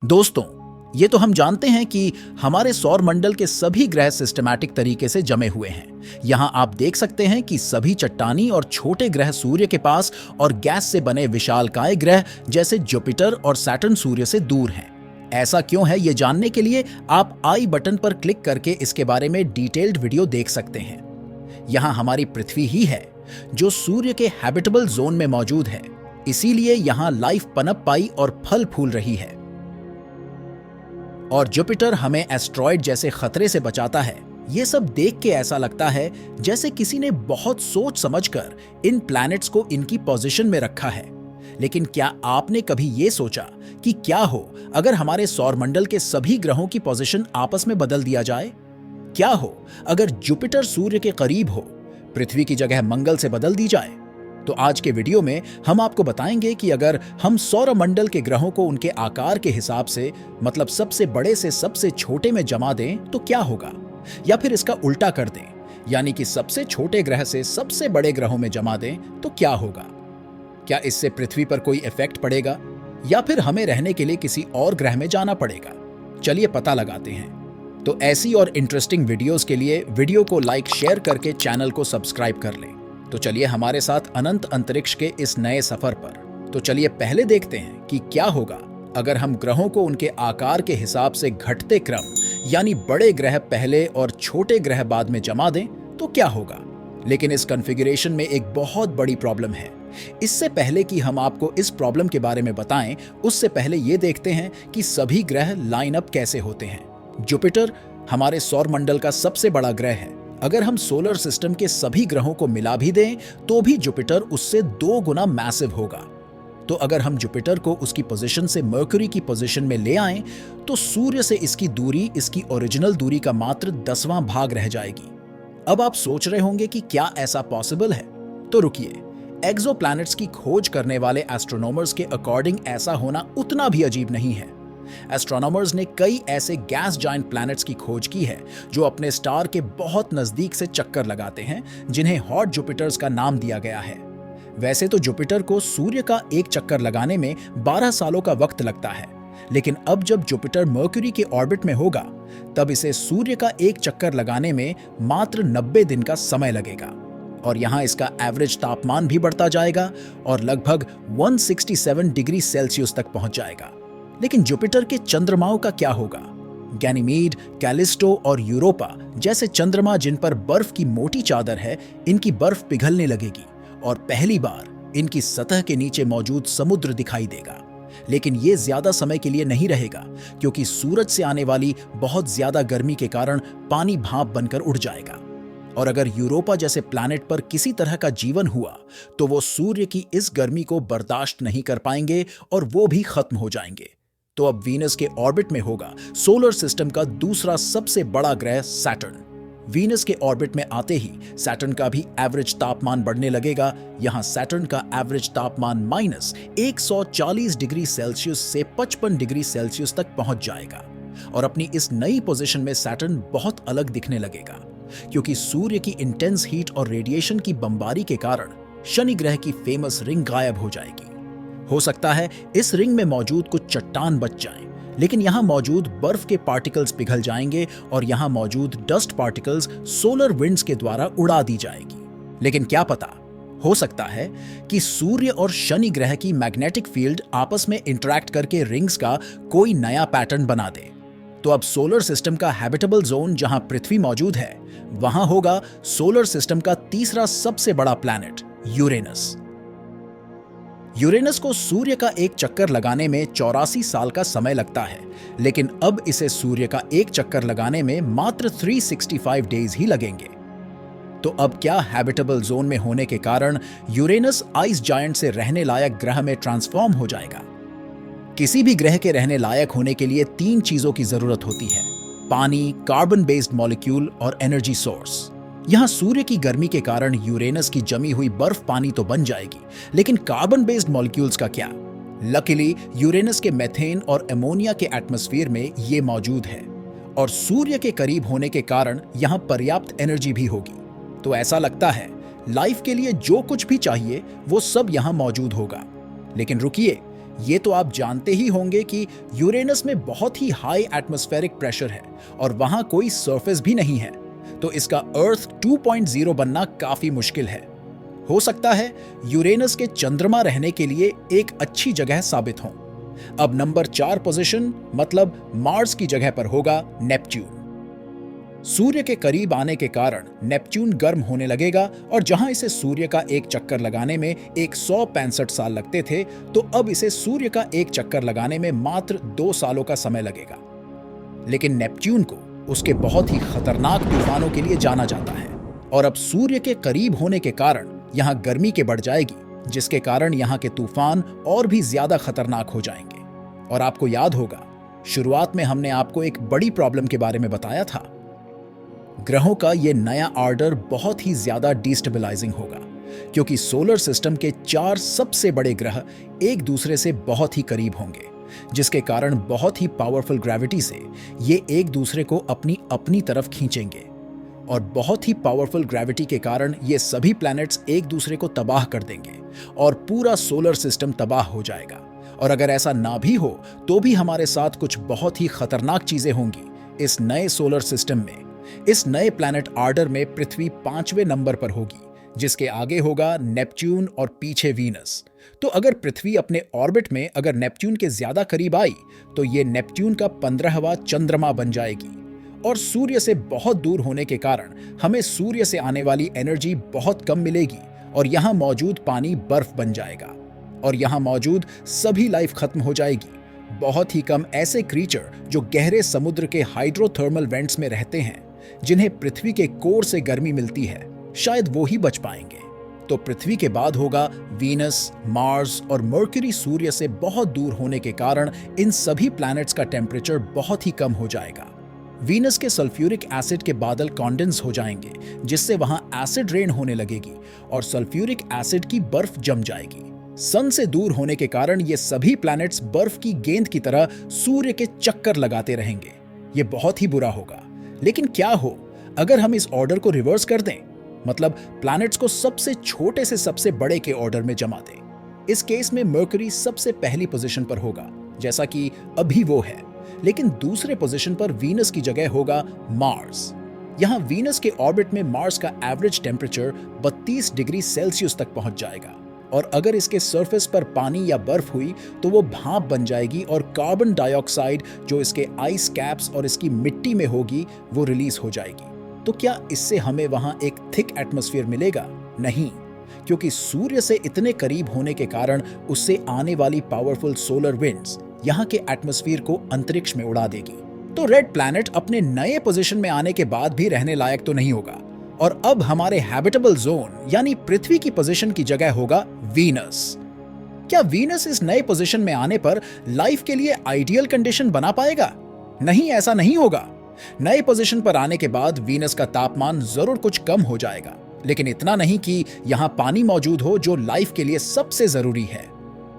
दोस्तों, ये तो हम जानते हैं कि हमारे सौर मंडल के सभी ग्रह सिस्टमैटिक तरीके से जमे हुए हैं। यहाँ आप देख सकते हैं कि सभी चट्टानी और छोटे ग्रह सूर्य के पास और गैस से बने विशालकाय ग्रह जैसे जुपिटर और सैटर्न सूर्य से दूर हैं। ऐसा क्यों है, ये जानने के लिए आप आई बटन पर क्लिक करके इसके बारे में डिटेल्ड वीडियो देख सकते हैं। यहाँ हमारी पृथ्वी ही है जो सूर्य के हैबिटेबल जोन में मौजूद है, इसीलिए यहाँ लाइफ पनप पाई और फल फूल रही है। और जुपिटर हमें एस्ट्रॉयड जैसे खतरे से बचाता है। ये सब देख के ऐसा लगता है जैसे किसी ने बहुत सोच समझकर इन प्लैनेट्स को इनकी पोजीशन में रखा है। लेकिन क्या आपने कभी ये सोचा कि क्या हो अगर हमारे सौरमंडल के सभी ग्रहों की पोजीशन आपस में बदल दिया जाए? क्या हो अगर जुपिटर सूर्य के करीब हो, पृथ्वी की जगह मंगल से बदल दी जाए? तो आज के वीडियो में हम आपको बताएंगे कि अगर हम सौरमंडल के ग्रहों को उनके आकार के हिसाब से, मतलब सबसे बड़े से सबसे छोटे में जमा दें तो क्या होगा, या फिर इसका उल्टा कर दें, यानी कि सबसे छोटे ग्रह से सबसे बड़े ग्रहों में जमा दें तो क्या होगा? क्या इससे पृथ्वी पर कोई इफेक्ट पड़ेगा या फिर हमें रहने के लिए किसी और ग्रह में जाना पड़ेगा? चलिए पता लगाते हैं। तो ऐसी और इंटरेस्टिंग वीडियोस के लिए वीडियो को लाइक शेयर करके चैनल को सब्सक्राइब कर लें। तो चलिए हमारे साथ अनंत अंतरिक्ष के इस नए सफर पर। तो चलिए पहले देखते हैं कि क्या होगा अगर हम ग्रहों को उनके आकार के हिसाब से घटते क्रम, यानी बड़े ग्रह पहले और छोटे ग्रह बाद में जमा दें तो क्या होगा। लेकिन इस कॉन्फ़िगरेशन में एक बहुत बड़ी प्रॉब्लम है। इससे पहले कि हम आपको इस प्रॉब्लम के बारे में बताएं, उससे पहले ये देखते हैं कि सभी ग्रह लाइन अप कैसे होते हैं। जुपिटर हमारे सौरमंडल का सबसे बड़ा ग्रह है। अगर हम सोलर सिस्टम के सभी ग्रहों को मिला भी दें तो भी जुपिटर उससे 2 गुना मैसिव होगा। तो अगर हम जुपिटर को उसकी पोजीशन से मर्क्यूरी की पोजीशन में ले आएं तो सूर्य से इसकी दूरी इसकी ओरिजिनल दूरी का मात्र 10वां भाग रह जाएगी। अब आप सोच रहे होंगे कि क्या ऐसा पॉसिबल है? तो रुकिए, एक्सोप्लैनेट्स की खोज करने वाले एस्ट्रोनॉमर्स के अकॉर्डिंग ऐसा होना उतना भी अजीब नहीं है। एस्ट्रोनॉमर्स ने कई ऐसे गैस जायंट प्लैनेट्स की खोज की है जो अपने स्टार के बहुत नजदीक से चक्कर लगाते हैं, जिन्हें हॉट जुपिटर्स का नाम दिया गया है। वैसे तो जुपिटर को सूर्य का एक चक्कर लगाने में 12 सालों का वक्त लगता है, लेकिन अब जब जुपिटर मर्क्यूरी के ऑर्बिट में होगा तब इसे सूर्य का एक चक्कर लगाने में मात्र 90 दिन का समय लगेगा। और यहाँ इसका एवरेज तापमान भी बढ़ता जाएगा और लगभग 167 डिग्री सेल्सियस तक पहुंच जाएगा। लेकिन जुपिटर के चंद्रमाओं का क्या होगा? गैनीमीड, कैलिस्टो और यूरोपा जैसे चंद्रमा जिन पर बर्फ की मोटी चादर है, इनकी बर्फ पिघलने लगेगी और पहली बार इनकी सतह के नीचे मौजूद समुद्र दिखाई देगा। लेकिन ये ज्यादा समय के लिए नहीं रहेगा, क्योंकि सूरज से आने वाली बहुत ज्यादा गर्मी के कारण पानी भाप बनकर उड़ जाएगा। और अगर यूरोपा जैसे प्लैनेट पर किसी तरह का जीवन हुआ तो वो सूर्य की इस गर्मी को बर्दाश्त नहीं कर पाएंगे और वो भी खत्म हो जाएंगे। तो अब वीनस के ऑर्बिट में होगा सोलर सिस्टम का दूसरा सबसे बड़ा ग्रह सैटर्न। वीनस के ऑर्बिट में आते ही सैटर्न का भी एवरेज तापमान बढ़ने लगेगा। यहां सैटर्न का एवरेज तापमान -140 डिग्री सेल्सियस से 55 डिग्री सेल्सियस तक पहुंच जाएगा। और अपनी इस नई पोजीशन में सैटर्न बहुत अलग दिखने लगेगा, क्योंकि सूर्य की इंटेंस हीट और रेडिएशन की बमबारी के कारण शनि ग्रह की फेमस रिंग गायब हो जाएगी। हो सकता है इस रिंग में मौजूद कुछ चट्टान बच जाएं, लेकिन यहां मौजूद बर्फ के पार्टिकल्स पिघल जाएंगे और यहां मौजूद डस्ट पार्टिकल्स सोलर विंड्स के द्वारा उड़ा दी जाएगी। लेकिन क्या पता, हो सकता है कि सूर्य और शनि ग्रह की मैग्नेटिक फील्ड आपस में इंटरैक्ट करके रिंग्स का कोई नया पैटर्न बना दे। तो अब सोलर सिस्टम का हैबिटेबल जोन जहां पृथ्वी मौजूद है, वहां होगा सोलर सिस्टम का तीसरा सबसे बड़ा प्लैनेट यूरेनस। यूरेनस को सूर्य का एक चक्कर लगाने में 84 साल का समय लगता है, लेकिन अब इसे सूर्य का एक चक्कर लगाने में मात्र 365 डेज ही लगेंगे। तो अब क्या हैबिटेबल जोन में होने के कारण यूरेनस आइस जायंट से रहने लायक ग्रह में ट्रांसफॉर्म हो जाएगा? किसी भी ग्रह के रहने लायक होने के लिए 3 चीजों की जरूरत होती है: पानी, कार्बन बेस्ड मॉलिक्यूल और एनर्जी सोर्स। यहाँ सूर्य की गर्मी के कारण यूरेनस की जमी हुई बर्फ पानी तो बन जाएगी, लेकिन कार्बन बेस्ड मॉलिक्यूल्स का क्या? लकीली यूरेनस के मेथेन और अमोनिया के एटमॉस्फेयर में ये मौजूद है और सूर्य के करीब होने के कारण यहाँ पर्याप्त एनर्जी भी होगी। तो ऐसा लगता है लाइफ के लिए जो कुछ भी चाहिए वो सब यहाँ मौजूद होगा। लेकिन रुकिए, ये तो आप जानते ही होंगे कि यूरेनस में बहुत ही हाई एटमॉस्फेरिक प्रेशर है और वहां कोई सरफेस भी नहीं है, तो इसका अर्थ 2.0 बनना काफी मुश्किल है। हो सकता है यूरेनस के चंद्रमा रहने के लिए एक अच्छी जगह साबित हो। अब नंबर 4 पोजीशन मतलब मार्स की जगह पर होगा नेपच्यून। सूर्य के करीब आने के कारण नेपच्यून गर्म होने लगेगा और जहां इसे सूर्य का एक चक्कर लगाने में 165 साल लगते थे, तो अब इसे सूर्य का एक चक्कर लगाने में मात्र 2 सालों का समय लगेगा। लेकिन नेपच्यून को उसके बहुत ही खतरनाक तूफानों के लिए जाना जाता है और अब सूर्य के करीब होने के कारण यहां गर्मी के बढ़ जाएगी, जिसके कारण यहां के तूफान और भी ज्यादा खतरनाक हो जाएंगे। और आपको याद होगा, शुरुआत में हमने आपको एक बड़ी प्रॉब्लम के बारे में बताया था। ग्रहों का ये नया ऑर्डर बहुत ही ज्यादा डिस्टेबलाइजिंग होगा, क्योंकि सोलर सिस्टम के 4 सबसे बड़े ग्रह एक दूसरे से बहुत ही करीब होंगे, जिसके कारण बहुत ही पावरफुल ग्रेविटी से ये एक दूसरे को अपनी अपनी तरफ खींचेंगे और बहुत ही पावरफुल ग्रेविटी के कारण ये सभी प्लैनेट्स एक दूसरे को तबाह कर देंगे और पूरा सोलर सिस्टम तबाह हो जाएगा। और अगर ऐसा ना भी हो तो भी हमारे साथ कुछ बहुत ही खतरनाक चीजें होंगी इस नए सोलर सिस्टम में। इस नए प्लैनेट ऑर्डर में पृथ्वी 5वें नंबर पर होगी, जिसके आगे होगा नेपच्यून और पीछे वीनस। तो अगर पृथ्वी अपने ऑर्बिट में अगर नेपच्यून के ज्यादा करीब आई तो ये नेपच्यून का 15वां चंद्रमा बन जाएगी और सूर्य से बहुत दूर होने के कारण हमें सूर्य से आने वाली एनर्जी बहुत कम मिलेगी और यहाँ मौजूद पानी बर्फ बन जाएगा और यहाँ मौजूद सभी लाइफ खत्म हो जाएगी। बहुत ही कम ऐसे क्रीचर जो गहरे समुद्र के हाइड्रोथर्मल वेंट्स में रहते हैं, जिन्हें पृथ्वी के कोर से गर्मी मिलती है, शायद वो ही बच पाएंगे। तो पृथ्वी के बाद होगा वीनस, मार्स और मर्क्यूरी। सूर्य से बहुत दूर होने के कारण इन सभी प्लैनेट्स का टेम्परेचर बहुत ही कम हो जाएगा। वीनस के सल्फ्यूरिक एसिड के बादल कॉन्डेंस हो जाएंगे, जिससे वहां एसिड रेन होने लगेगी और सल्फ्यूरिक एसिड की बर्फ जम जाएगी। सन से दूर होने के कारण ये सभी प्लैनेट्स बर्फ की गेंद की तरह सूर्य के चक्कर लगाते रहेंगे। ये बहुत ही बुरा होगा। लेकिन क्या हो अगर हम इस ऑर्डर को रिवर्स कर दें, मतलब प्लैनेट्स को सबसे छोटे से सबसे बड़े के ऑर्डर में जमा दें। इस केस में मर्क्यूरी सबसे पहली पोजीशन पर होगा, जैसा कि अभी वो है, लेकिन दूसरे पोजीशन पर वीनस की जगह होगा मार्स। यहां वीनस के ऑर्बिट में मार्स का एवरेज टेम्परेचर 32 डिग्री सेल्सियस तक पहुंच जाएगा और अगर इसके सरफेस पर पानी या बर्फ हुई तो वो भाप बन जाएगी और कार्बन डाइऑक्साइड जो इसके आइस कैप्स और इसकी मिट्टी में होगी वो रिलीज हो जाएगी। तो क्या इससे हमें वहां एक थिक एटमॉस्फेयर मिलेगा? नहीं, क्योंकि सूर्य से इतने करीब होने के कारण उससे आने वाली पावरफुल सोलर विंड्स यहाँ के एटमॉस्फेयर को अंतरिक्ष में उड़ा देगी। तो रेड प्लैनेट अपने नए पोजीशन में आने के बाद भी रहने लायक तो नहीं होगा और अब हमारे हैबिटेबल जोन यानी पृथ्वी की पोजीशन की जगह होगा वीनस। क्या वीनस इस नए पोजीशन में आने पर लाइफ के लिए आइडियल कंडीशन बना पाएगा? नहीं, ऐसा नहीं होगा। नए पोजीशन पर आने के बाद वीनस का तापमान जरूर कुछ कम हो जाएगा, लेकिन इतना नहीं कि यहां पानी मौजूद हो जो लाइफ के लिए सबसे जरूरी है।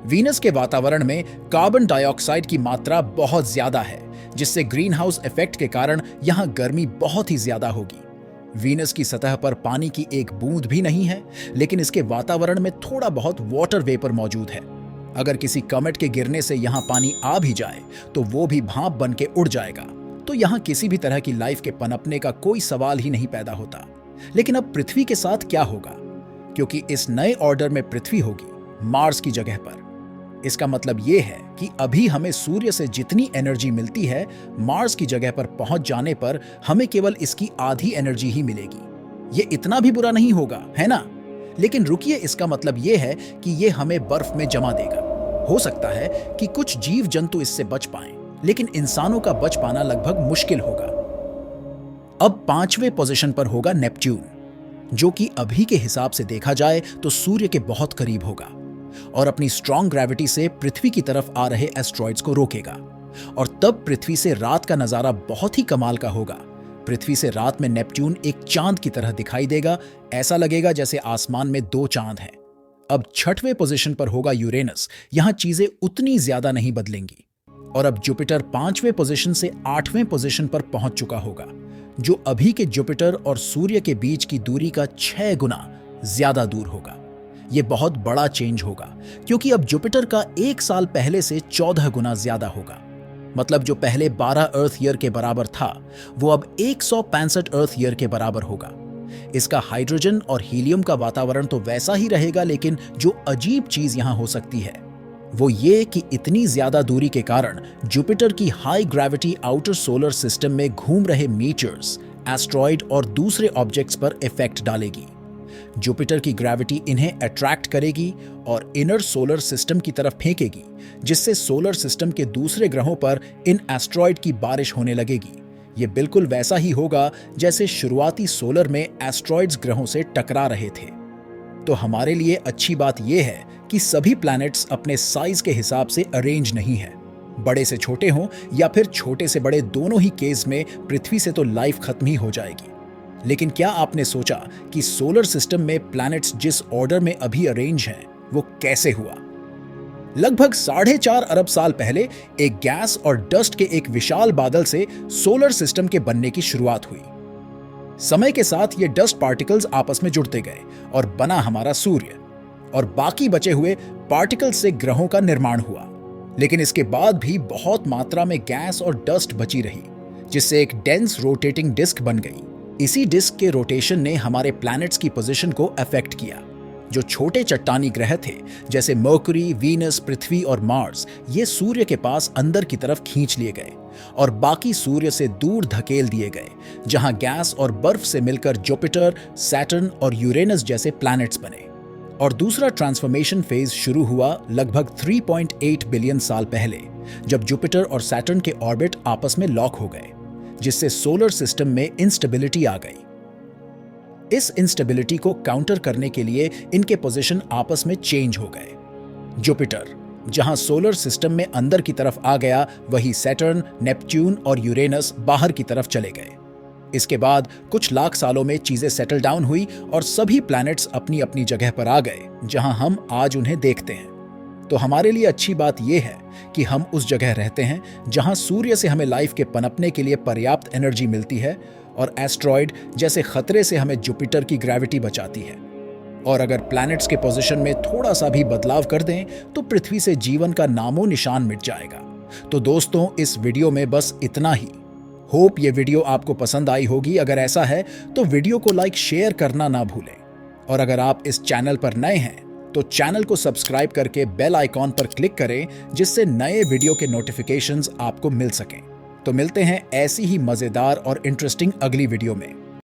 वीनस के वातावरण में कार्बन डाइऑक्साइड की मात्रा बहुत ज्यादा है, जिससे ग्रीन हाउस इफेक्ट के कारण यहां गर्मी बहुत ही ज्यादा होगी। वीनस की सतह पर पानी की एक बूंद भी नहीं है, लेकिन इसके वातावरण में थोड़ा बहुत वाटर वेपर मौजूद है। अगर किसी कमेट के गिरने से यहाँ पानी आ भी जाए तो वो भी भाप बन के उड़ जाएगा, तो यहाँ किसी भी तरह की लाइफ के पनपने का कोई सवाल ही नहीं पैदा होता। लेकिन अब पृथ्वी के साथ क्या होगा? क्योंकि इस नए ऑर्डर में पृथ्वी होगी मार्स की जगह पर। इसका मतलब ये है कि अभी हमें सूर्य से जितनी एनर्जी मिलती है, मार्स की जगह पर पहुंच जाने पर हमें केवल इसकी आधी एनर्जी ही मिलेगी। ये इतना भी बुरा नहीं होगा, है ना? लेकिन रुकिए, इसका मतलब ये है कि ये हमें बर्फ में जमा देगा। हो सकता है कि कुछ जीव जंतु इससे बच पाएं, लेकिन इंसानों का बच पाना लगभग मुश्किल होगा। अब 5वें पोजीशन पर होगा नेपच्यून, जो कि अभी के हिसाब से देखा जाए तो सूर्य के बहुत करीब होगा और अपनी स्ट्रॉन्ग ग्रेविटी से पृथ्वी की तरफ आ रहे एस्ट्रॉइड्स को रोकेगा। और तब पृथ्वी से रात का नजारा बहुत ही कमाल का होगा। पृथ्वी से रात में नेपच्यून एक चांद की तरह दिखाई देगा। ऐसा लगेगा जैसे आसमान में 2 चांद हैं। अब 6वें पोजीशन पर होगा यूरेनस। यहां चीजें उतनी ज्यादा नहीं बदलेंगी। और अब जुपिटर 5वें पोजीशन से 8वें पोजीशन पर पहुंच चुका होगा, जो अभी के जुपिटर और सूर्य के बीच की दूरी का 6 गुना ज्यादा दूर होगा। ये बहुत बड़ा चेंज होगा, क्योंकि अब जुपिटर का 1 साल पहले से 14 गुना ज्यादा होगा। मतलब जो पहले 12 अर्थ ईयर के बराबर था, वो अब 165 अर्थ ईयर के बराबर होगा। इसका हाइड्रोजन और हीलियम का वातावरण तो वैसा ही रहेगा, लेकिन जो अजीब चीज यहां हो सकती है वो ये कि इतनी ज्यादा दूरी के कारण जुपिटर की high gravity outer solar system में घूम रहे मीटर्स, एस्ट्रॉइड और दूसरे ऑब्जेक्ट्स पर इफेक्ट डालेगी। जुपिटर की ग्रेविटी इन्हें अट्रैक्ट करेगी और इनर सोलर सिस्टम की तरफ फेंकेगी, जिससे सोलर सिस्टम के दूसरे ग्रहों पर इन एस्ट्रॉइड की बारिश होने लगेगी। ये बिल्कुल वैसा ही होगा जैसे शुरुआती सोलर में एस्ट्रॉइड्स ग्रहों से टकरा रहे थे। तो हमारे लिए अच्छी बात यह है कि सभी प्लैनेट्स अपने साइज के हिसाब से अरेंज नहीं है। बड़े से छोटे हों या फिर छोटे से बड़े, दोनों ही केस में पृथ्वी से तो लाइफ खत्म ही हो जाएगी। लेकिन क्या आपने सोचा कि सोलर सिस्टम में प्लैनेट्स जिस ऑर्डर में अभी अरेंज हैं, वो कैसे हुआ? लगभग 4.5 अरब साल पहले एक गैस और डस्ट के एक विशाल बादल से सोलर सिस्टम के बनने की शुरुआत हुई। समय के साथ ये डस्ट पार्टिकल्स आपस में जुड़ते गए और बना हमारा सूर्य, और बाकी बचे हुए पार्टिकल्स से ग्रहों का निर्माण हुआ। लेकिन इसके बाद भी बहुत मात्रा में गैस और डस्ट बची रही, जिससे एक डेंस रोटेटिंग डिस्क बन गई। इसी डिस्क के रोटेशन ने हमारे प्लैनेट्स की पोजीशन को अफेक्ट किया। जो छोटे चट्टानी ग्रह थे जैसे मर्क्यूरी, वीनस, पृथ्वी और मार्स, ये सूर्य के पास अंदर की तरफ खींच लिए गए और बाकी सूर्य से दूर धकेल दिए गए, जहां गैस और बर्फ से मिलकर जुपिटर, सैटर्न और यूरेनस जैसे प्लैनेट्स बने। और दूसरा ट्रांसफॉर्मेशन फेज शुरू हुआ लगभग 3.8 बिलियन साल पहले, जब जुपिटर और सैटर्न के ऑर्बिट आपस में लॉक हो गए, जिससे सोलर सिस्टम में इंस्टेबिलिटी आ गई। इस इंस्टेबिलिटी को काउंटर करने के लिए इनके पोजीशन आपस में चेंज हो गए। जुपिटर जहां सोलर सिस्टम में अंदर की तरफ आ गया, वही सैटर्न, नेपच्यून और यूरेनस बाहर की तरफ चले गए। इसके बाद कुछ लाख सालों में चीजें सेटल डाउन हुई और सभी प्लैनेट्स अपनी अपनी जगह पर आ गए, जहां हम आज उन्हें देखते हैं। तो हमारे लिए अच्छी बात यह है कि हम उस जगह रहते हैं जहां सूर्य से हमें लाइफ के पनपने के लिए पर्याप्त एनर्जी मिलती है, और एस्ट्रॉइड जैसे खतरे से हमें जुपिटर की ग्रेविटी बचाती है। और अगर प्लैनेट्स के पोजीशन में थोड़ा सा भी बदलाव कर दें तो पृथ्वी से जीवन का नामो निशान मिट जाएगा। तो दोस्तों, इस वीडियो में बस इतना ही। होप ये वीडियो आपको पसंद आई होगी। अगर ऐसा है तो वीडियो को लाइक, शेयर करना ना भूलें। और अगर आप इस चैनल पर नए हैं तो चैनल को सब्सक्राइब करके बेल आइकॉन पर क्लिक करें, जिससे नए वीडियो के नोटिफिकेशंस आपको मिल सकें। तो मिलते हैं ऐसी ही मजेदार और इंटरेस्टिंग अगली वीडियो में।